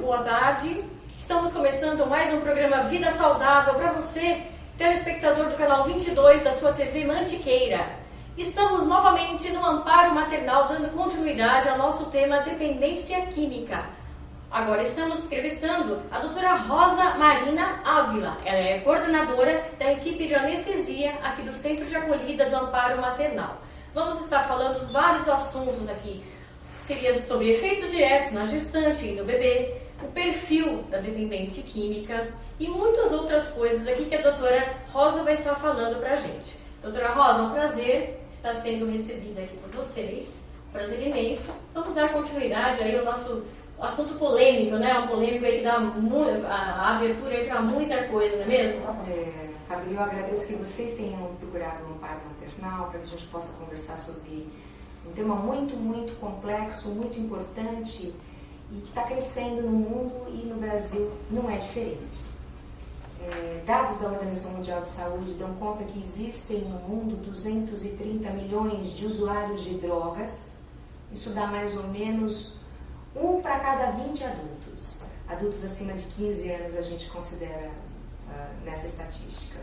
boa tarde. Estamos começando mais um programa Vida Saudável para você, telespectador do canal 22 da sua TV Mantiqueira. Estamos novamente no Amparo Maternal, dando continuidade ao nosso tema Dependência Química. Agora estamos entrevistando a doutora Rosa Marina Ávila. Ela é coordenadora da equipe de anestesia aqui do Centro de Acolhida do Amparo Maternal. Vamos estar falando vários assuntos aqui. Seria sobre efeitos diretos na gestante e no bebê, o perfil da dependente química e muitas outras coisas aqui que a doutora Rosa vai estar falando para a gente. Doutora Rosa, é um prazer estar sendo recebida aqui por vocês, prazer imenso. Vamos dar continuidade aí ao nosso assunto polêmico, né? Um polêmico aí que dá a abertura aí para muita coisa, não é mesmo? Fabio, eu agradeço que vocês tenham procurado um Amparo Maternal para que a gente possa conversar sobre um tema muito, muito complexo, muito importante e que está crescendo no mundo e no Brasil não é diferente. Dados da Organização Mundial de Saúde dão conta que existem no mundo 230 milhões de usuários de drogas. Isso dá mais ou menos 1 para cada 20 adultos. Adultos acima de 15 anos a gente considera nessa estatística.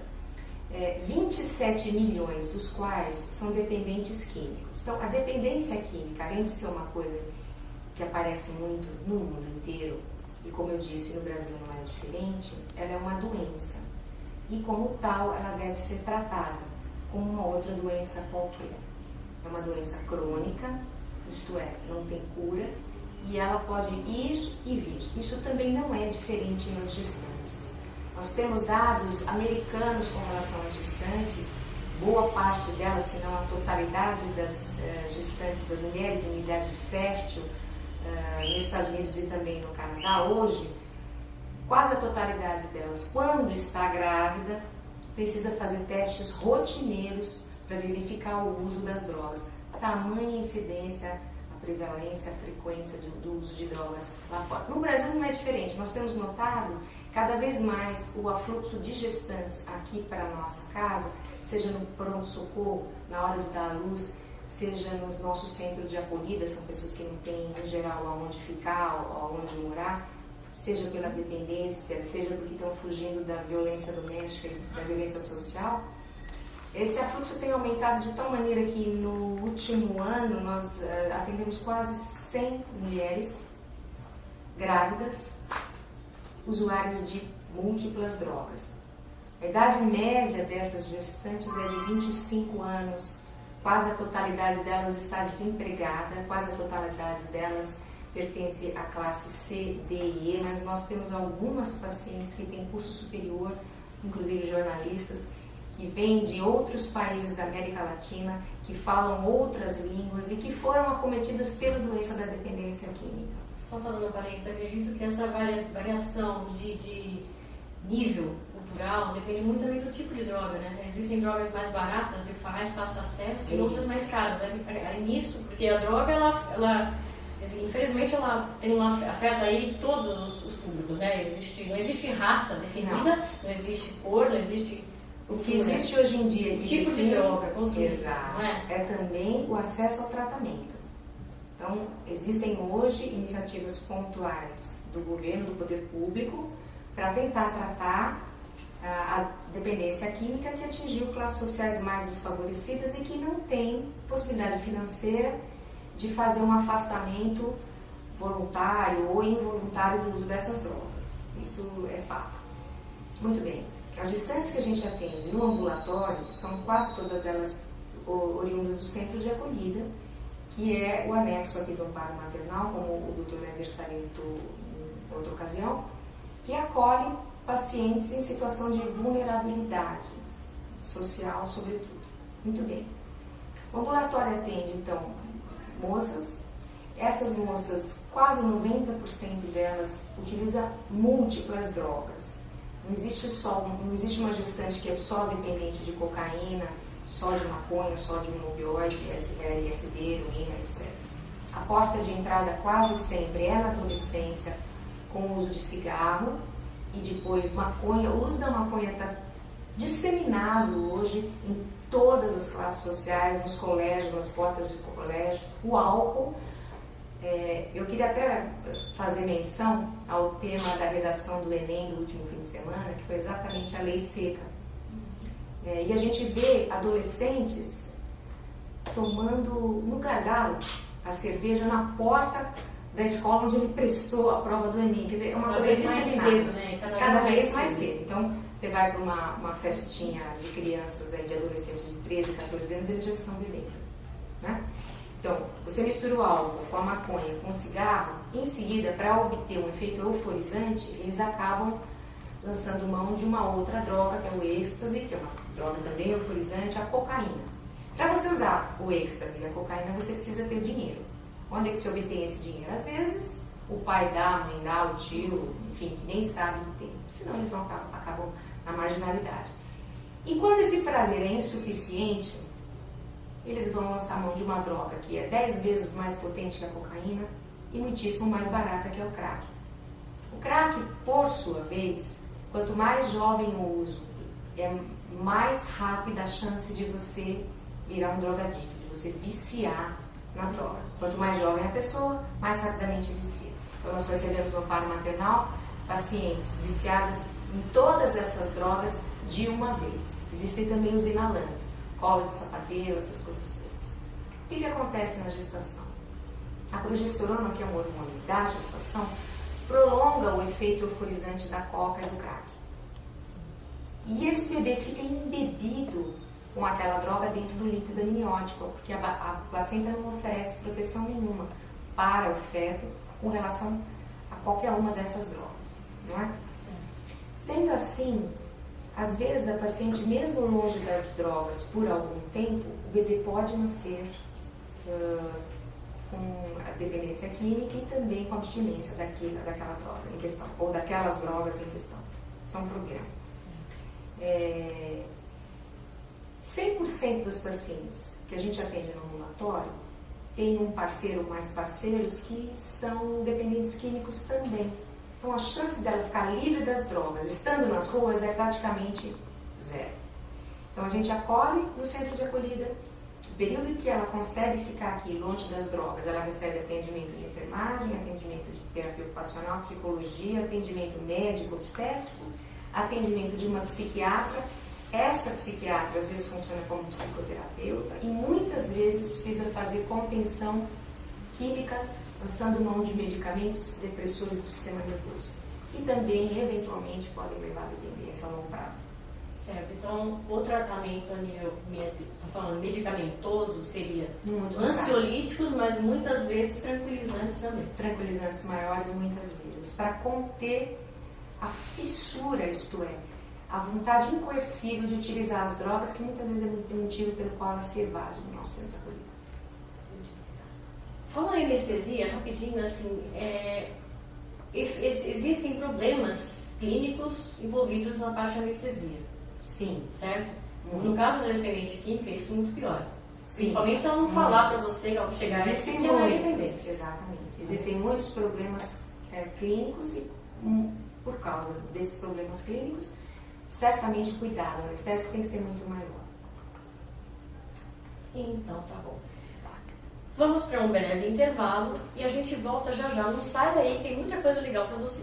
27 milhões dos quais são dependentes químicos. Então, a dependência química, além de ser uma coisa que aparece muito no mundo inteiro, e como eu disse, no Brasil não é diferente, ela é uma doença. E como tal, ela deve ser tratada como uma outra doença qualquer. É uma doença crônica, isto é, não tem cura, e ela pode ir e vir. Isso também não é diferente nas gestantes. Nós temos dados americanos com relação às gestantes, boa parte delas, se não a totalidade das gestantes, das mulheres em idade fértil, nos Estados Unidos e também no Canadá, hoje, quase a totalidade delas, quando está grávida, precisa fazer testes rotineiros para verificar o uso das drogas. Tamanha incidência, a prevalência, a frequência do uso de drogas lá fora. No Brasil não é diferente, nós temos notado cada vez mais o afluxo de gestantes aqui para a nossa casa, seja no pronto-socorro, na hora de dar à luz, seja no nosso centro de acolhida, são pessoas que não têm, em geral, aonde ficar, aonde morar, seja pela dependência, seja porque estão fugindo da violência doméstica e da violência social. Esse afluxo tem aumentado de tal maneira que no último ano nós atendemos quase 100 mulheres grávidas, usuárias de múltiplas drogas. A idade média dessas gestantes é de 25 anos, quase a totalidade delas está desempregada, quase a totalidade delas pertence à classe C, D e E, mas nós temos algumas pacientes que têm curso superior, inclusive jornalistas, que vêm de outros países da América Latina, que falam outras línguas e que foram acometidas pela doença da dependência química. Só fazendo um parênteses, acredito que essa variação de nível cultural depende muito também do tipo de droga, né? Existem drogas mais baratas, de mais fácil acesso, e outras mais caras. É nisso, porque a droga, ela infelizmente, ela afeta aí todos os públicos, né? Não existe raça definida, não existe cor, não existe... O que existe hoje em dia... O tipo de droga consumida. Exato. Não é? É também o acesso ao tratamento. Então, existem hoje iniciativas pontuais do governo, do poder público, para tentar tratar a dependência química que atingiu classes sociais mais desfavorecidas e que não tem possibilidade financeira de fazer um afastamento voluntário ou involuntário do uso dessas drogas. Isso é fato. Muito bem. As gestantes que a gente atende no ambulatório são quase todas elas oriundas do centro de acolhida, que é o anexo aqui do Amparo Maternal, como o doutor Eder salientou em outra ocasião, que acolhe pacientes em situação de vulnerabilidade social, sobretudo. Muito bem. O ambulatório atende, então, moças. Essas moças, quase 90% delas, utilizam múltiplas drogas. Não existe uma gestante que é só dependente de cocaína, só de maconha, só de um opioide, LSD, heroína, etc. A porta de entrada quase sempre é na adolescência, com o uso de cigarro e depois maconha. O uso da maconha está disseminado hoje em todas as classes sociais, nos colégios, nas portas de colégio. O álcool Eu queria até fazer menção ao tema da redação do Enem do último fim de semana, que foi exatamente a lei seca. E a gente vê adolescentes tomando no gargalo a cerveja na porta da escola onde ele prestou a prova do Enem. Quer dizer, é uma coisa disseminada. Cedo, né? Cada vez mais cedo. Então, você vai para uma festinha de crianças, de adolescentes de 13, 14 anos, eles já estão bebendo, né? Então, você mistura o álcool com a maconha, com o cigarro, em seguida, para obter um efeito euforizante, eles acabam lançando mão de uma outra droga, que é o êxtase, que é uma droga também euforizante, a cocaína. Para você usar o êxtase e a cocaína, você precisa ter dinheiro. Onde é que se obtém esse dinheiro? Às vezes, o pai dá, a mãe dá, o tio, enfim, que nem sabe o tempo. Senão, eles acabam na marginalidade. E quando esse prazer é insuficiente, eles vão lançar mão de uma droga que é 10 vezes mais potente que a cocaína e muitíssimo mais barata, que é o crack. O crack, por sua vez, quanto mais jovem o uso, é mais rápida a chance de você virar um drogadito, de você viciar na droga. Quanto mais jovem a pessoa, mais rapidamente vicia. Então, nós recebemos no amparo maternal pacientes viciadas em todas essas drogas de uma vez. Existem também os inalantes, cola de sapateiro, essas coisas todas. O que acontece na gestação? A progesterona, que é um hormônio da gestação, prolonga o efeito euforizante da coca e do crack. E esse bebê fica embebido com aquela droga dentro do líquido amniótico, porque a placenta não oferece proteção nenhuma para o feto com relação a qualquer uma dessas drogas, não é? Sendo assim, às vezes a paciente, mesmo longe das drogas por algum tempo, o bebê pode nascer com a dependência química e também com a abstinência daquela droga em questão, ou daquelas drogas em questão. Isso é um problema. 100% das pacientes que a gente atende no ambulatório tem um parceiro ou mais parceiros que são dependentes químicos também. Então, a chance dela ficar livre das drogas, estando nas ruas, é praticamente zero. Então, a gente acolhe no centro de acolhida. O período em que ela consegue ficar aqui, longe das drogas, ela recebe atendimento de enfermagem, atendimento de terapia ocupacional, psicologia, atendimento médico, obstétrico, atendimento de uma psiquiatra. Essa psiquiatra, às vezes, funciona como psicoterapeuta e muitas vezes precisa fazer contenção química, lançando mão de medicamentos depressores do sistema nervoso, que também, eventualmente, podem levar à dependência a longo prazo. Certo. Então, o tratamento a nível medicamentoso seria muito ansiolíticos, mas muitas vezes tranquilizantes também. Tranquilizantes maiores, muitas vezes, para conter a fissura, isto é, a vontade incoercível de utilizar as drogas, que muitas vezes é o motivo pelo qual ela se evade no nosso centro de acolhida. Falando em anestesia, rapidinho, assim, existem problemas clínicos envolvidos na parte de anestesia. Sim. Certo? Muito. No caso da dependente química, isso é muito pior. Sim. Principalmente se ela não falar para você ao chegar Existem que ela é muitos, dependente. exatamente. Existem muitos problemas clínicos e, por causa desses problemas clínicos, certamente cuidado. O anestésico tem que ser muito maior. Então, tá bom. Vamos para um breve intervalo e a gente volta já já. Não sai daí, tem muita coisa legal para você.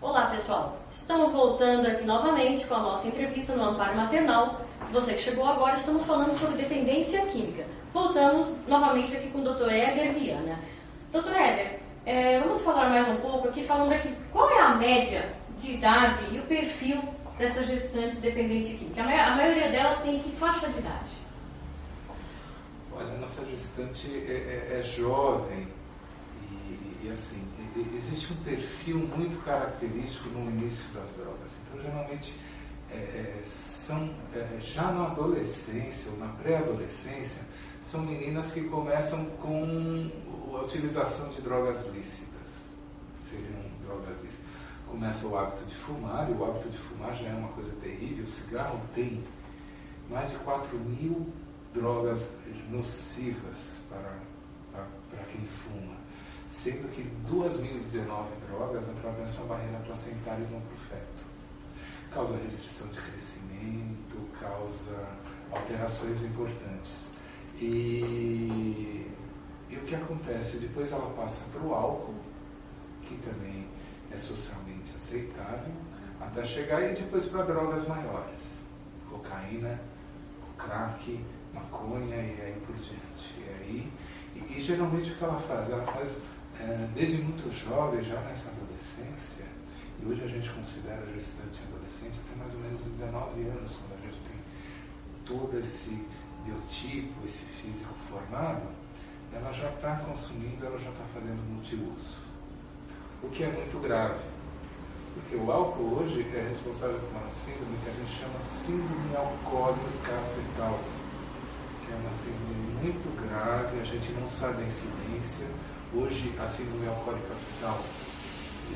Olá pessoal, estamos voltando aqui novamente com a nossa entrevista no Amparo Maternal. Você que chegou agora, estamos falando sobre dependência química. Voltamos novamente aqui com o Dr. Éder Viana. Dr. Éder, vamos falar mais um pouco aqui, falando aqui qual é a média de idade e o perfil dessas gestantes dependentes químicas. A maioria delas tem que faixa de idade? Olha, a nossa gestante é jovem e assim, existe um perfil muito característico no início das drogas. Então, geralmente, já na adolescência ou na pré-adolescência, são meninas que começam com a utilização de drogas lícitas. Seriam drogas lícitas. Começa o hábito de fumar, e o hábito de fumar já é uma coisa terrível. O cigarro tem mais de 4.000 drogas nocivas para quem fuma, sendo que 2.019 drogas atravessam a barreira placentária e vão para o feto. Causa restrição de crescimento, causa alterações importantes. E o que acontece? Depois ela passa para o álcool, que também é socialmente aceitável, até chegar e depois para drogas maiores. Cocaína, crack, maconha e aí por diante. E geralmente o que ela faz? Ela faz desde muito jovem, já nessa adolescência, e hoje a gente considera a gestante adolescente até mais ou menos 19 anos, quando a gente tem todo esse biotipo, esse físico formado, ela já está consumindo, ela já está fazendo multiuso. O que é muito grave, porque o álcool hoje é responsável por uma síndrome que a gente chama síndrome alcoólica fetal, que é uma síndrome muito grave, a gente não sabe a incidência. Hoje a síndrome alcoólica fetal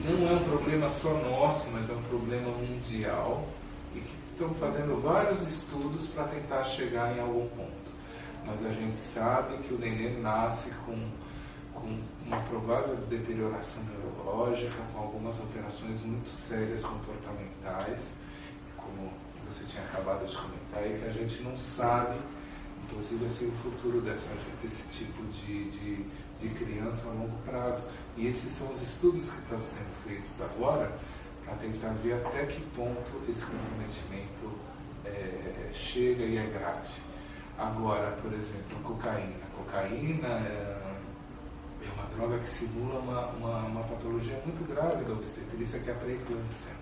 não é um problema só nosso, mas é um problema mundial, e que estão fazendo vários estudos para tentar chegar em algum ponto. Mas a gente sabe que o neném nasce com uma provável deterioração neurológica, com algumas alterações muito sérias comportamentais, como você tinha acabado de comentar, e que a gente não sabe, inclusive, assim, o futuro desse tipo de criança a longo prazo. E esses são os estudos que estão sendo feitos agora para tentar ver até que ponto esse comprometimento chega e é grave. Agora, por exemplo, a cocaína. A cocaína é uma droga que simula uma patologia muito grave da obstetrícia, que é a pré-eclâmpsia.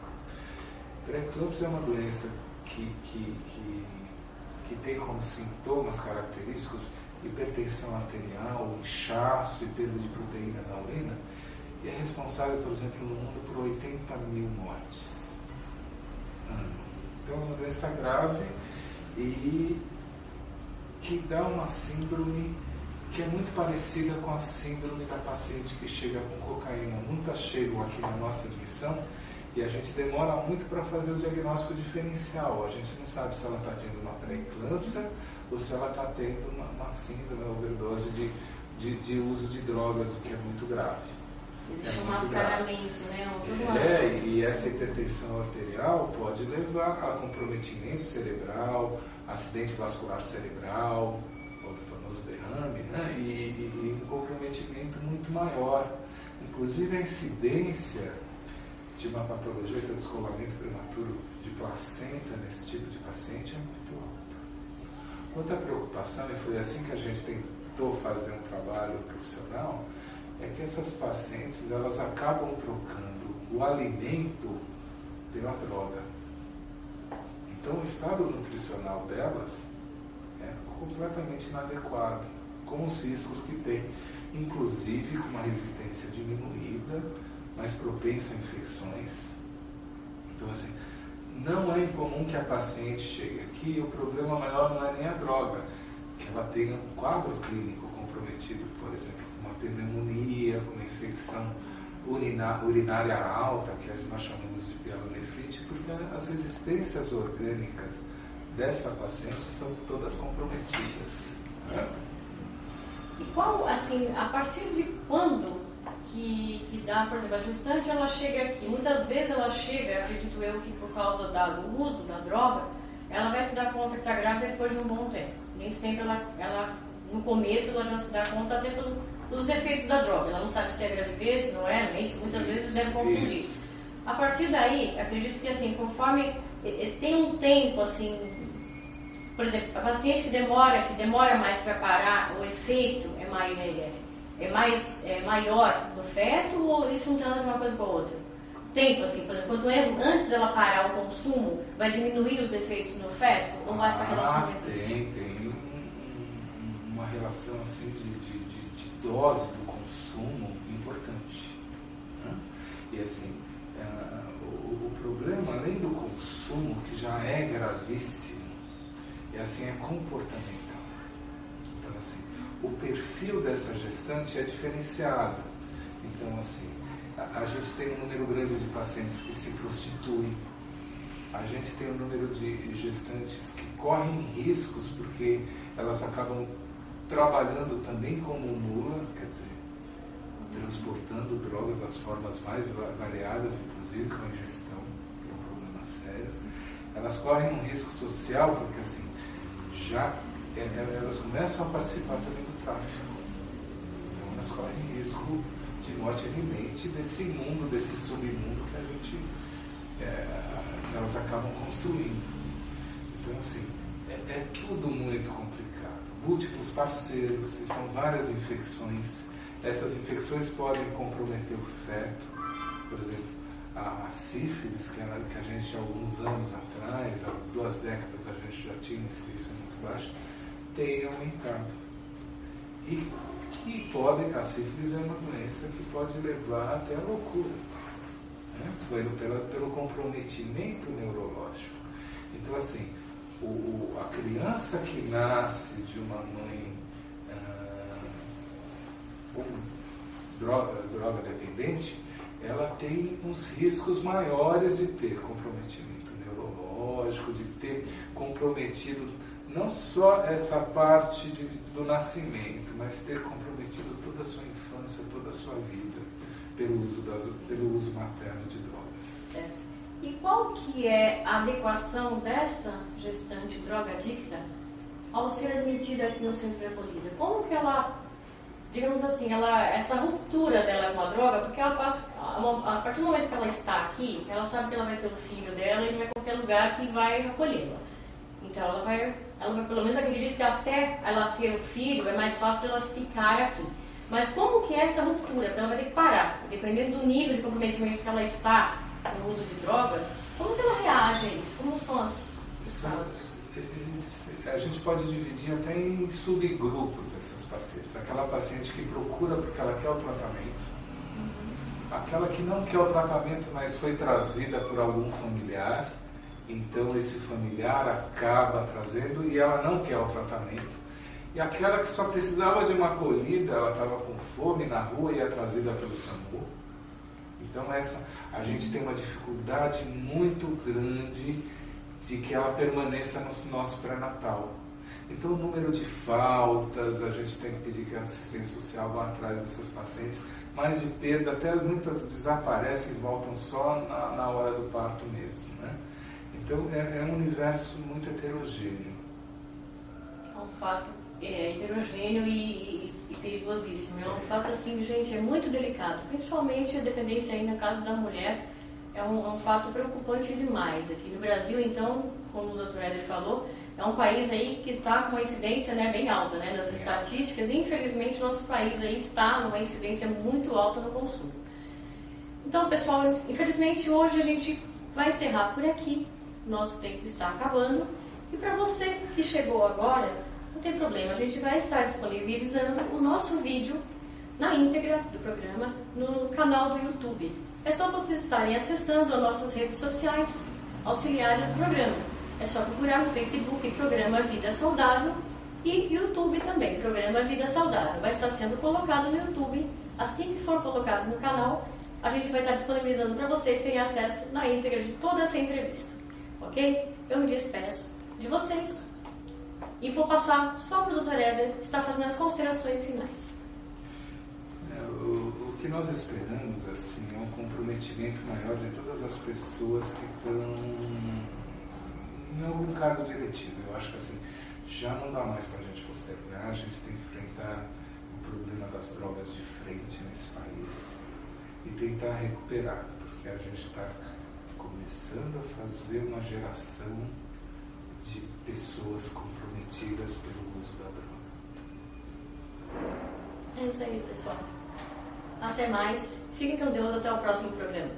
Pré-eclâmpsia é uma doença que tem como sintomas característicos hipertensão arterial, inchaço e perda de proteína na urina, e é responsável, por exemplo, no mundo por 80.000 mortes ano. Então é uma doença grave e que dá uma síndrome que é muito parecida com a síndrome da paciente que chega com cocaína. Muitas chegam aqui na nossa admissão e a gente demora muito para fazer o diagnóstico diferencial. A gente não sabe se ela está tendo uma pré-eclâmpsia ou se ela está tendo uma síndrome, uma overdose de uso de drogas, o que é muito grave. Existe um mascaramento, né? E essa hipertensão arterial pode levar a comprometimento cerebral, acidente vascular cerebral, o famoso derrame, né? E um comprometimento muito maior. Inclusive a incidência de uma patologia que é o descolamento prematuro de placenta nesse tipo de paciente é muito alta. Outra preocupação, e foi assim que a gente tentou fazer um trabalho profissional, é que essas pacientes elas acabam trocando o alimento pela droga. Então o estado nutricional delas é completamente inadequado, com os riscos que tem, inclusive com uma resistência diminuída, mais propensa a infecções. Então, assim, não é incomum que a paciente chegue aqui e o problema maior não é nem a droga, que ela tenha um quadro clínico comprometido, por exemplo, com uma pneumonia, com uma infecção urinária alta, que nós chamamos de pielonefrite, porque as resistências orgânicas dessa paciente estão todas comprometidas. Né? E qual, assim, a partir de quando que dá, por exemplo, a gestante, ela chega aqui, muitas vezes ela chega, acredito eu, que por causa do uso da droga, ela vai se dar conta que está grávida depois de um bom tempo. Nem sempre ela no começo, ela já se dá conta até pelos efeitos da droga. Ela não sabe se é gravidez, se não é, nem isso, muitas vezes deve confundir. A partir daí, acredito que assim, conforme tem um tempo, assim, por exemplo, a paciente que demora mais para parar, o efeito é maior no feto, ou isso não tem nada a ver uma coisa com a outra? Tempo, assim, por exemplo, quanto antes ela parar o consumo, vai diminuir os efeitos no feto? Ou mais essa relação não existe? Tem uma relação assim de dose do consumo importante, né? E assim, o problema, além do consumo, que já é gravíssimo, é comportamental. Então, assim, o perfil dessa gestante é diferenciado. Então, assim, a gente tem um número grande de pacientes que se prostituem. A gente tem um número de gestantes que correm riscos porque elas acabam trabalhando também como mula, quer dizer, transportando drogas das formas mais variadas, inclusive com a ingestão, que é um problema sério. Elas correm um risco social porque, assim, elas começam a participar também do tráfico. Então, elas correm risco de morte iminente desse mundo, desse submundo que elas acabam construindo. Então, assim, é tudo muito complicado. Múltiplos parceiros, então várias infecções. Essas infecções podem comprometer o feto. Por exemplo, a sífilis, que a gente há alguns anos atrás, há 2 décadas, a gente já tinha incidência muito baixa, tem aumentado. E a sífilis é uma doença que pode levar até a loucura, né? Pelo comprometimento neurológico. Então, assim, a criança que nasce de uma mãe com droga dependente, ela tem uns riscos maiores de ter comprometimento neurológico, de ter comprometido não só essa parte do nascimento, mas ter comprometido toda a sua infância, toda a sua vida, pelo uso materno de drogas. Certo. E qual que é a adequação desta gestante drogadicta ao ser admitida aqui no centro de acolhida? Como que ela, digamos assim, essa ruptura dela com a droga, porque ela passa, a partir do momento que ela está aqui, ela sabe que ela vai ter o filho dela e não é qualquer lugar que vai acolhê-la. Então ela vai, pelo menos acredito que até ela ter o filho é mais fácil ela ficar aqui. Mas como que é essa ruptura? Porque ela vai ter que parar, dependendo do nível de comprometimento que ela está no uso de droga, como que ela reage a isso? Como são os casos? A gente pode dividir até em subgrupos essas pacientes. Aquela paciente que procura porque ela quer o tratamento, aquela que não quer o tratamento, mas foi trazida por algum familiar, então esse familiar acaba trazendo e ela não quer o tratamento. E aquela que só precisava de uma acolhida, ela estava com fome na rua e é trazida pelo SAMU. Então a gente tem uma dificuldade muito grande de que ela permaneça no nosso pré-natal. Então o número de faltas, a gente tem que pedir que a assistência social vá atrás dessas pacientes, mas de perda, até muitas desaparecem e voltam só na hora do parto mesmo, né? Então é um universo muito heterogêneo. É um fato heterogêneo e perigosíssimo. É um fato assim, gente, é muito delicado. Principalmente a dependência aí no caso da mulher é um fato preocupante demais. Aqui no Brasil, então, como o Dr. Éder falou, é um país aí que está com uma incidência, né, bem alta, né, nas estatísticas. E, infelizmente, nosso país aí está numa incidência muito alta no consumo. Então, pessoal, infelizmente hoje a gente vai encerrar por aqui. Nosso tempo está acabando. E para você que chegou agora, não tem problema, a gente vai estar disponibilizando o nosso vídeo na íntegra do programa no canal do YouTube. É só vocês estarem acessando as nossas redes sociais auxiliares do programa. É só procurar no Facebook Programa Vida Saudável e YouTube também, Programa Vida Saudável. Vai estar sendo colocado no YouTube. Assim que for colocado no canal, a gente vai estar disponibilizando para vocês terem acesso na íntegra de toda essa entrevista. Ok? Eu me despeço de vocês e vou passar só para o Dr. Éder, que está fazendo as considerações finais. O que nós esperamos assim, é um comprometimento maior de todas as pessoas que estão em algum cargo diretivo. Eu acho que assim, já não dá mais para a gente postergar, a gente tem que enfrentar o problema das drogas de frente nesse país e tentar recuperar, porque a gente está começando a fazer uma geração de pessoas comprometidas pelo uso da droga. É isso aí, pessoal. Até mais. Fiquem com Deus. Até o próximo programa.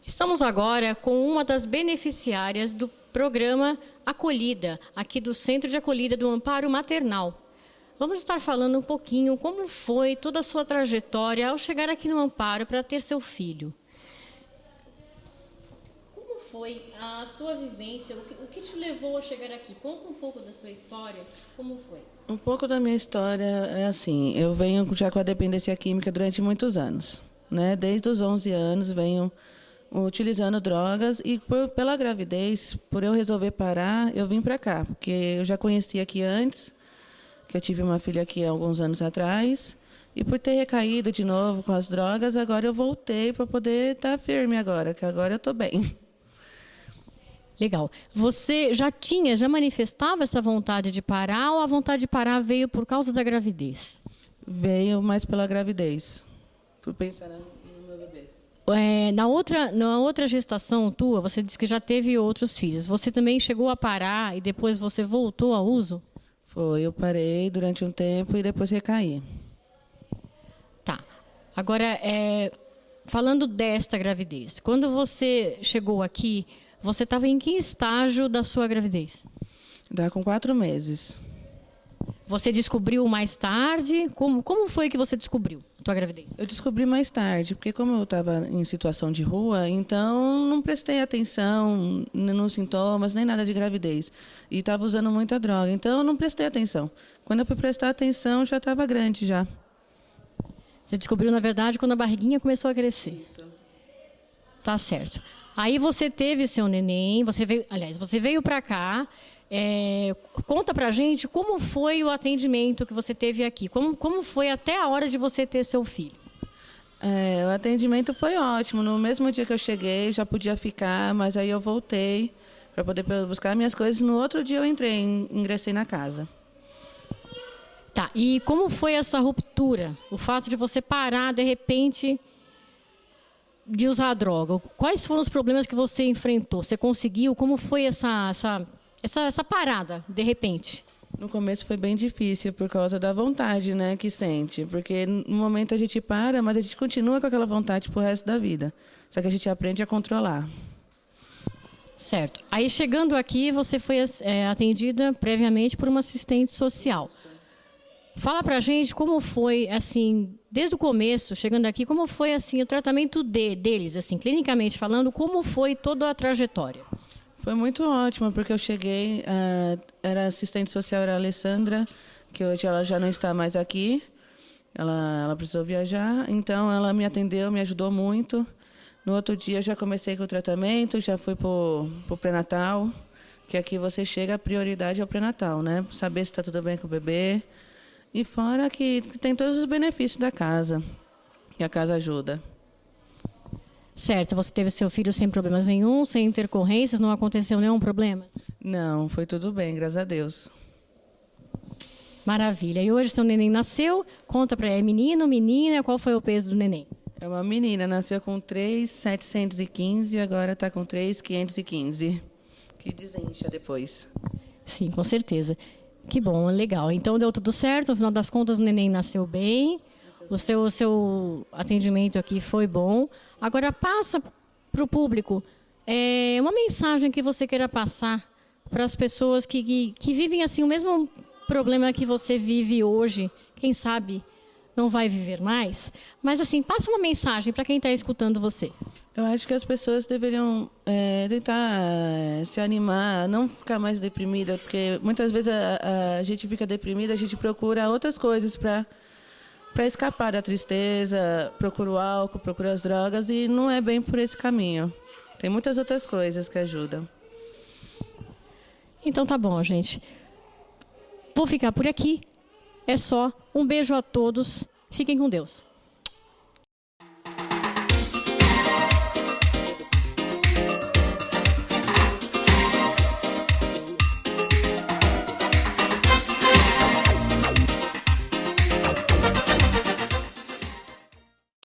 Estamos agora com uma das beneficiárias do programa Acolhida, aqui do Centro de Acolhida do Amparo Maternal. Vamos estar falando um pouquinho como foi toda a sua trajetória ao chegar aqui no Amparo para ter seu filho. Como foi a sua vivência? O que te levou a chegar aqui? Conta um pouco da sua história. Como foi? Um pouco da minha história é assim, eu venho já com a dependência química durante muitos anos, né? Desde os 11 anos venho utilizando drogas e pela gravidez, por eu resolver parar, eu vim para cá, porque eu já conhecia aqui antes, que eu tive uma filha aqui há alguns anos atrás, e por ter recaído de novo com as drogas, agora eu voltei para poder estar firme agora, que agora eu estou bem. Legal. Você já manifestava essa vontade de parar ou a vontade de parar veio por causa da gravidez? Veio mais pela gravidez, por pensar no meu bebê. Na outra gestação tua, você disse que já teve outros filhos. Você também chegou a parar e depois você voltou ao uso? Foi, eu parei durante um tempo e depois recaí. Tá. Agora, falando desta gravidez, quando você chegou aqui, você estava em que estágio da sua gravidez? Dá com 4 meses. Você descobriu mais tarde? Como foi que você descobriu a tua gravidez? Eu descobri mais tarde, porque como eu estava em situação de rua, então não prestei atenção nos sintomas, nem nada de gravidez. E estava usando muita droga, então eu não prestei atenção. Quando eu fui prestar atenção, já estava grande já. Você descobriu, na verdade, quando a barriguinha começou a crescer. Isso. Tá certo. Aí você teve seu neném, você veio para cá. Conta pra gente como foi o atendimento que você teve aqui. Como foi até a hora de você ter seu filho? O atendimento foi ótimo. No mesmo dia que eu cheguei, já podia ficar, mas aí eu voltei para poder buscar minhas coisas. No outro dia eu ingressei na casa. Tá, e como foi essa ruptura? O fato de você parar, de repente, de usar a droga. Quais foram os problemas que você enfrentou? Você conseguiu? Como foi essa parada, de repente? No começo foi bem difícil por causa da vontade, né, que sente. Porque no momento a gente para, mas a gente continua com aquela vontade pro resto da vida. Só que a gente aprende a controlar. Certo. Aí chegando aqui, você foi atendida previamente por uma assistente social. Fala pra gente como foi, assim, desde o começo, chegando aqui, como foi assim o tratamento deles, assim, clinicamente falando, como foi toda a trajetória? Foi muito ótimo, porque eu cheguei, era assistente social, era a Alessandra, que hoje ela já não está mais aqui, ela precisou viajar, então ela me atendeu, me ajudou muito. No outro dia eu já comecei com o tratamento, já fui para o pré-natal, que aqui você chega, a prioridade é o pré-natal, né? Saber se está tudo bem com o bebê. E fora que tem todos os benefícios da casa, que a casa ajuda. Certo, você teve seu filho sem problemas nenhum, sem intercorrências, não aconteceu nenhum problema? Não, foi tudo bem, graças a Deus. Maravilha. E hoje seu neném nasceu, conta pra ele, menino, menina, qual foi o peso do neném? É uma menina, nasceu com 3.715 e agora está com 3.515, que desincha depois. Sim, com certeza. Que bom, legal. Então deu tudo certo, no final das contas o neném nasceu bem, o seu atendimento aqui foi bom. Agora passa para o público uma mensagem que você queira passar para as pessoas que vivem assim o mesmo problema que você vive hoje, quem sabe não vai viver mais, mas assim, passa uma mensagem para quem está escutando você. Eu acho que as pessoas deveriam tentar se animar, não ficar mais deprimida, porque muitas vezes a gente fica deprimida, a gente procura outras coisas para escapar da tristeza, procura o álcool, procura as drogas e não é bem por esse caminho. Tem muitas outras coisas que ajudam. Então tá bom, gente. Vou ficar por aqui. É só. Um beijo a todos. Fiquem com Deus.